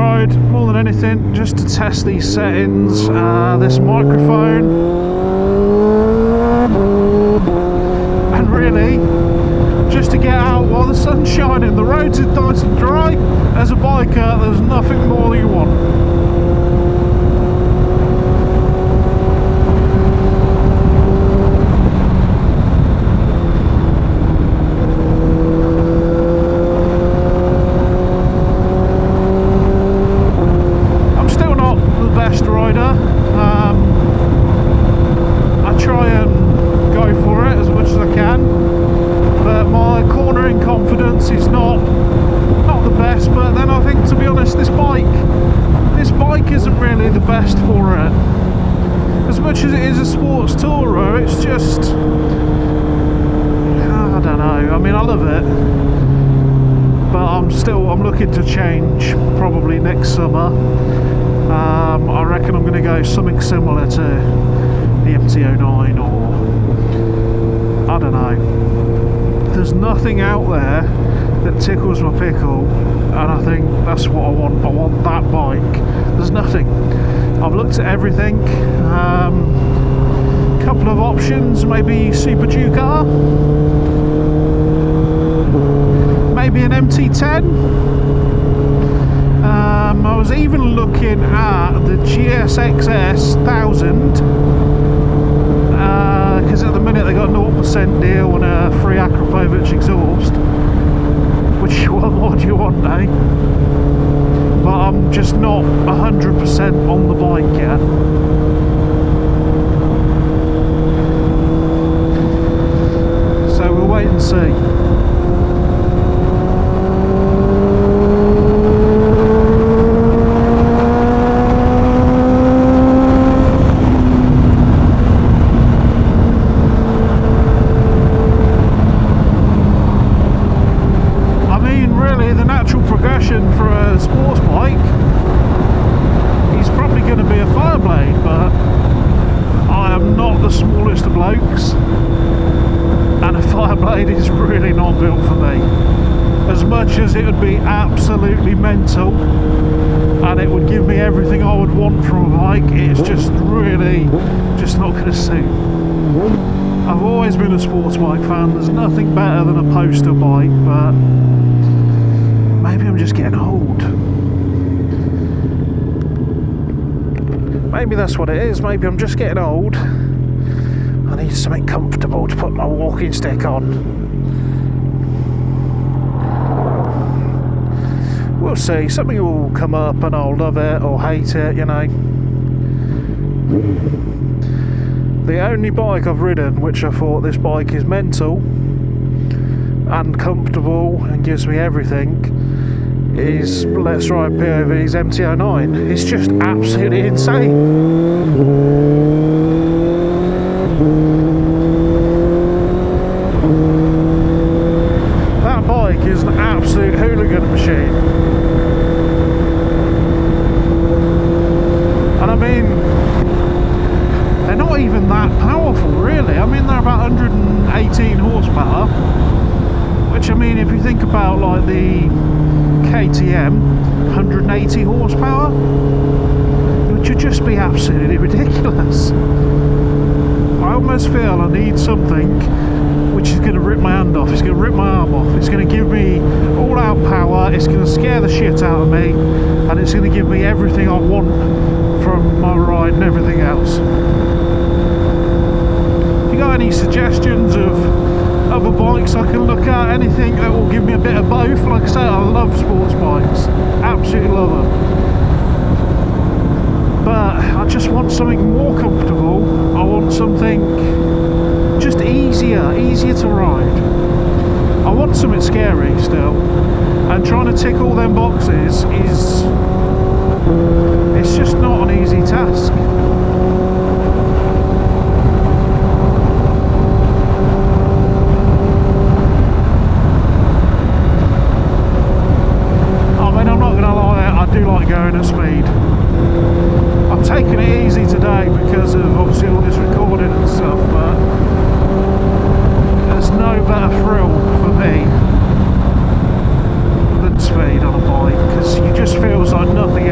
road more than anything, just to test these settings, this microphone, and really just to get out while the sun's shining. The roads are nice and dry. As a biker, there's nothing more you want. Best for it. As much as it is a sports tourer, it's just, I don't know, I mean, I love it, but I'm looking to change probably next summer. I reckon I'm going to go something similar to the MT-09, or I don't know. There's nothing out there that tickles my pickle, and I think that's what I want. I want that bike. There's nothing. I've looked at everything. Couple of options, maybe Super Duke R, maybe an MT-10. I was even looking at the GSX-S 1000, because at the minute they got a 0% deal and a free Akrapovic exhaust. Which, what more do you want, eh? But I'm just not 100% on the bike yet. So we'll wait and see. For a sports bike, he's probably going to be a Fireblade, but I am not the smallest of blokes, and a Fireblade is really not built for me. As much as it would be absolutely mental and it would give me everything I would want from a bike, it's just really just not going to suit. I've always been a sports bike fan. There's nothing better than a poster bike, but maybe I'm just getting old. Maybe that's what it is. Maybe I'm just getting old. I need something comfortable to put my walking stick on. We'll see. Something will come up and I'll love it or hate it, you know. The only bike I've ridden which I thought this bike is mental and comfortable and gives me everything is Let's Ride POV's MT-09. It's just absolutely insane. That bike is an absolute hooligan machine. And I mean, they're not even that powerful really. I mean, they're about 118 horsepower, which, I mean, if you think about like the KTM, 180 horsepower, which would just be absolutely ridiculous. I almost feel I need something which is going to rip my hand off, it's going to rip my arm off, it's going to give me all out power, it's going to scare the shit out of me, and it's going to give me everything I want from my ride and everything else. If you got any suggestions of other bikes I can look at, anything that will give me a bit of both, like I say, I love sports bikes, absolutely love them, but I just want something more comfortable. I want something just easier to ride. I want something scary still, and trying to tick all them boxes is, it's just not an easy task. Going at speed. I'm taking it easy today because of obviously all this recording and stuff, but there's no better thrill for me than speed on a bike, because you just feels like nothing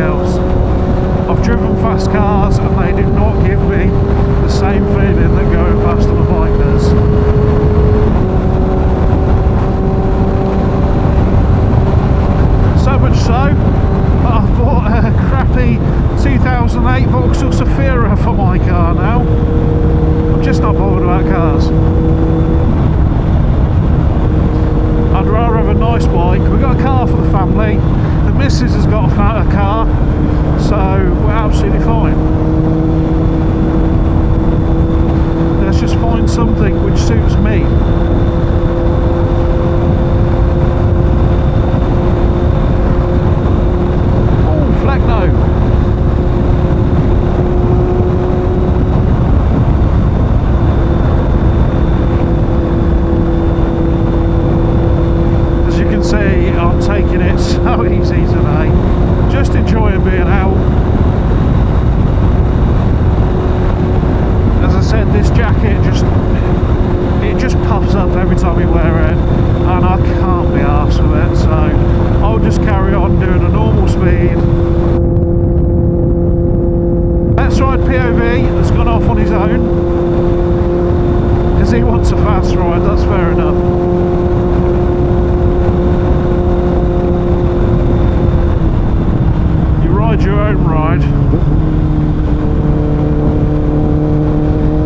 decide your own ride.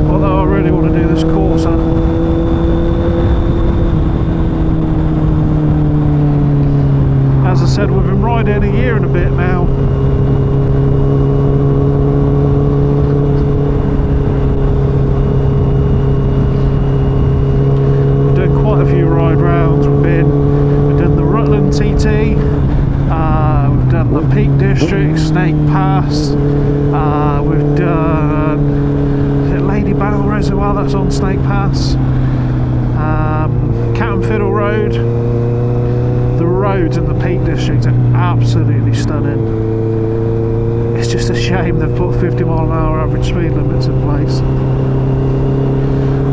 Although I really want to do this Corsa. As I said, we've been riding a year and a bit now. We've done quite a few ride rounds. We've done the Rutland TT, we've done the Peak District, Snake Pass, we've done Lady Battle Reservoir, that's on Snake Pass, Cat and Fiddle Road. The roads in the Peak District are absolutely stunning. It's just a shame they've put 50-mile-an-hour average speed limits in place.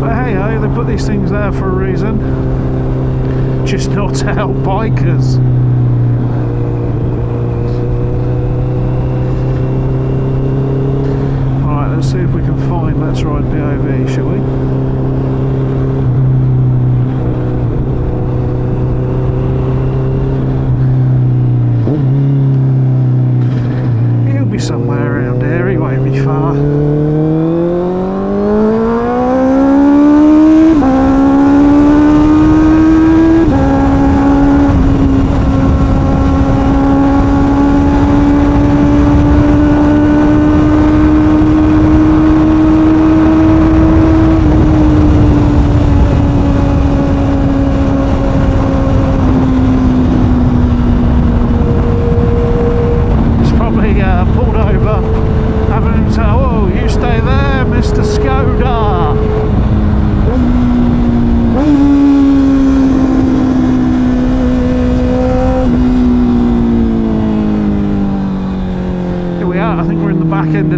But hey ho, they put these things there for a reason. Just not to help bikers. Alright, let's see if we can find Let's Ride POV, shall we? Somewhere around here, he won't be far.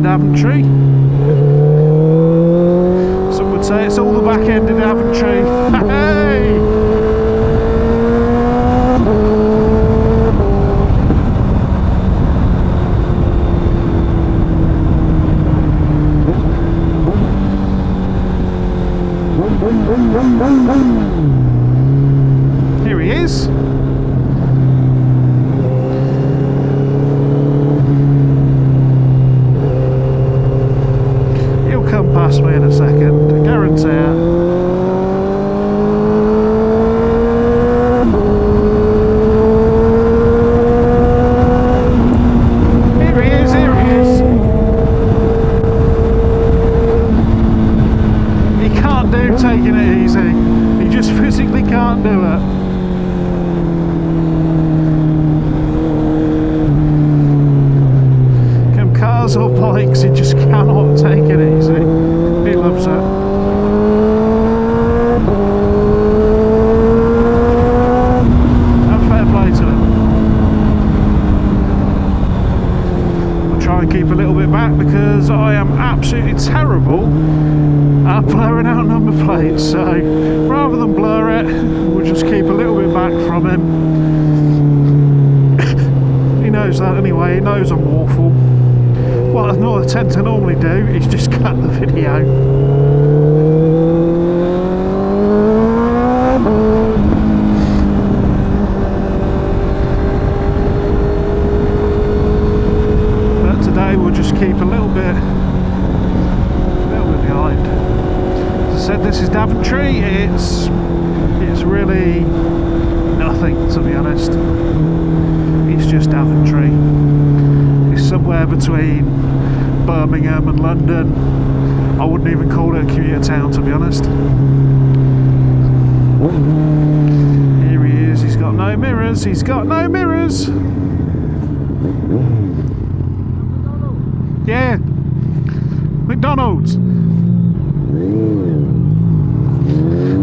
Daventry. Some would say it's all the back end of Daventry. Hey! Here he is. Past me in a second, I guarantee it. Here he is, here he is. He can't do taking it easy. He just physically can't do it. Come cars or bikes, he just cannot take it easy. He loves it. And fair play to him. I'll try and keep a little bit back because I am absolutely terrible at blurring out number plates, so rather than blur it, we'll just keep a little bit back from him. He knows that anyway, he knows I'm awful. What I tend to normally do is just cut the video. But today we'll just keep a little bit behind. As I said, this is Daventry. It's really nothing, to be honest. It's just Daventry. It's somewhere between Birmingham and London. I wouldn't even call it a commuter town, to be honest. Here he is, he's got no mirrors, he's got no mirrors! Yeah, McDonald's!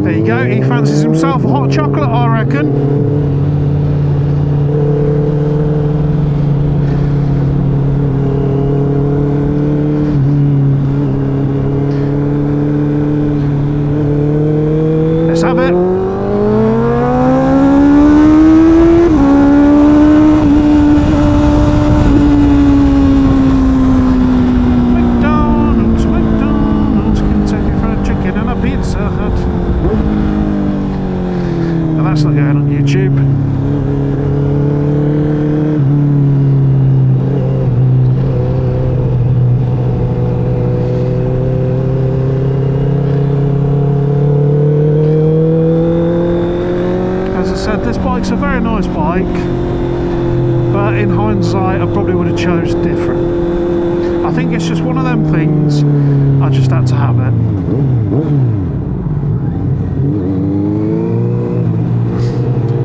There you go, he fancies himself a hot chocolate, I reckon. Have it. McDonald's, Kentucky Fried Chicken and a Pizza Hut. And that's not going on YouTube. bike, but in hindsight I probably would have chose different. I think it's just one of them things, I just had to have it.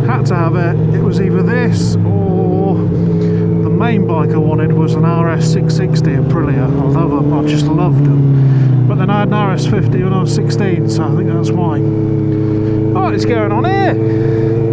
Had to have it. It was either this or the main bike I wanted was an RS660 Aprilia. I love them, I just loved them. But then I had an RS50 when I was 16, so I think that's why. Oh, what's going on here?